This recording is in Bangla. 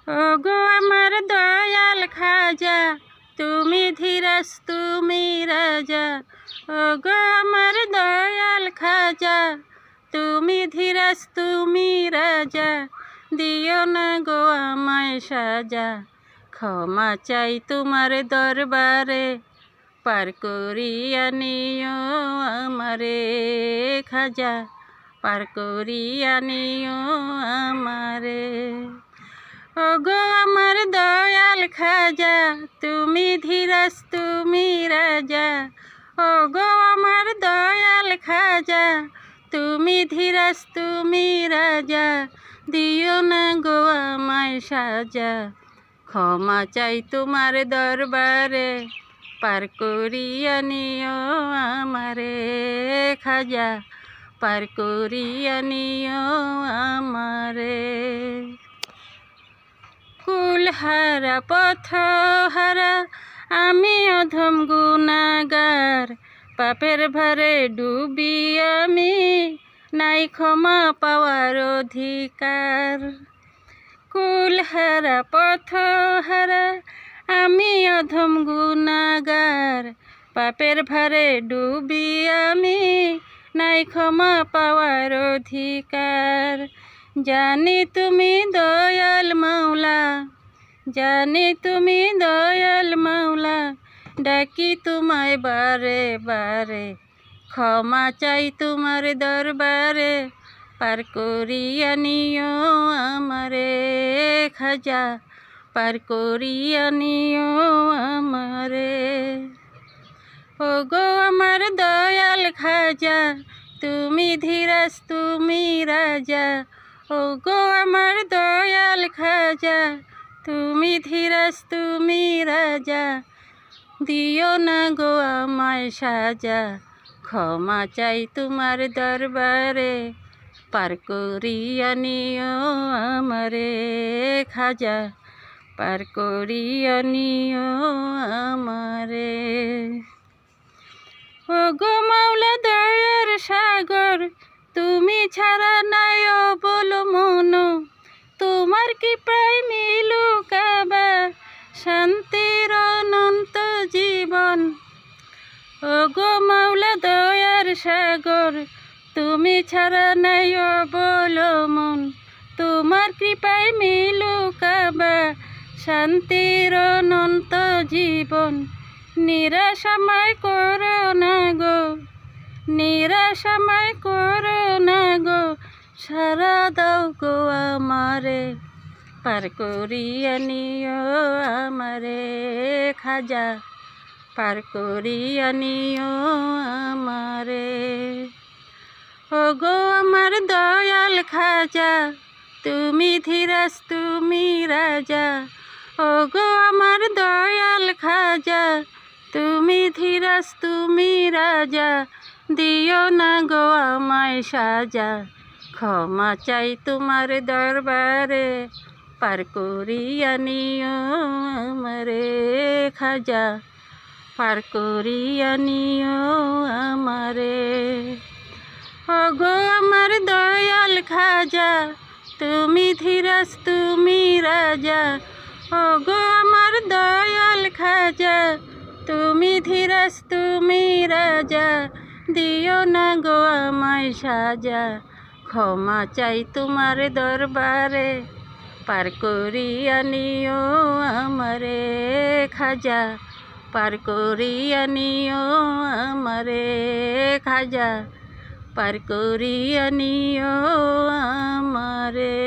ওগো আমার দয়াল খাজা, তুমি ধীরাজ তুমি রাজা। ওগো আমার দয়াল খাজা, তুমি ধীরাজ তুমি রাজা। দিও না গো আমায় সাজা, ক্ষমা চাই তোমার দরবারে। পার করিয়া নিও আমারে খাজা, পার করিয়া নিও আমারে। ওগো আমার দয়াল খাজা, তুমি ধীরাজ তুমি রাজা। ওগো আমার দয়াল খাজা, তুমি ধীরাজ তুমি রাজা। দিও না গো আমায় সাজা, ক্ষমা চাই তোমার দরবারে। পার করিয়া নিও আমারে খাজা, পার করিয়া নিও আমারে। কুলহারা পথহারা আমি অধম গুনাগার, পাপের ভারে ডুবি আমি, নাই ক্ষমা পাওয়ার অধিকার। কুলহারা পথহারা আমি অধম গুনাগার, পাপের ভারে ডুবি আমি, নাই ক্ষমা পাওয়ার অধিকার। জানি তুমি দয়াল মাওলা, জানি তুমি দয়াল মাওলা, ডাকি তোমায় বারে বারে। ক্ষমা চাই তোমার দরবারে, পার করিয়া নিও আমারে খাজা, পার করিয়া নিও আমারে। ওগো আমার দয়াল খাজা, তুমি ধীরাজ তুমি রাজা। ওগো আমার দয়াল খাজা, তুমি ধীরাজ তুমি রাজা। দিও না গো আমায় সাজা, ক্ষমা চাই তোমার দরবারে। পার করিয়া নিও আমারে খাজা, পার করিয়া নিও আমারে। ওগো মাওলা দয়ার সাগর, তুমি ছাড়া নাই অবল মন। তোমার কি প্রায় মিলুকাবা শান্তির অনন্ত জীবন। ওগো মাওলা দয়ার সাগর, তুমি ছাড়া নাই অবল মন। তোমার কৃপায় মিলুকাবা শান্তির অনন্ত জীবন। নিরাশাময় করো না গো, নিরাশাময় করো না গো, সারা দাও গো আমারে। পার করিয়া নিও আমারে খাজা, পার করিয়া নিও আমারে। ওগো আমার দয়াল খাজা, তুমি ধীরাজ তুমি রাজা। ওগো আমার দয়াল খাজা, তুমি ধীরাজ তুমি রাজা। দিও না গো আমায় সাজা, ক্ষমা চাই তোমার দরবারে। পার করিয়া নিও আমারে খাজা, পার করিয়া নিও আমারে। ওগো আমার দয়াল খাজা, তুমি ধীরাজ তুমি রাজা। ওগো আমার দয়াল খাজা, তুমি ধীরাজ তুমি রাজা। দিও না গো আমায় সাজা, ক্ষমা চাই তোমার দরবারে। পার করিয়া নিও আমারে খাজা, পার করিয়া নিও আমারে খাজা, পার করিয়া নিও আমারে।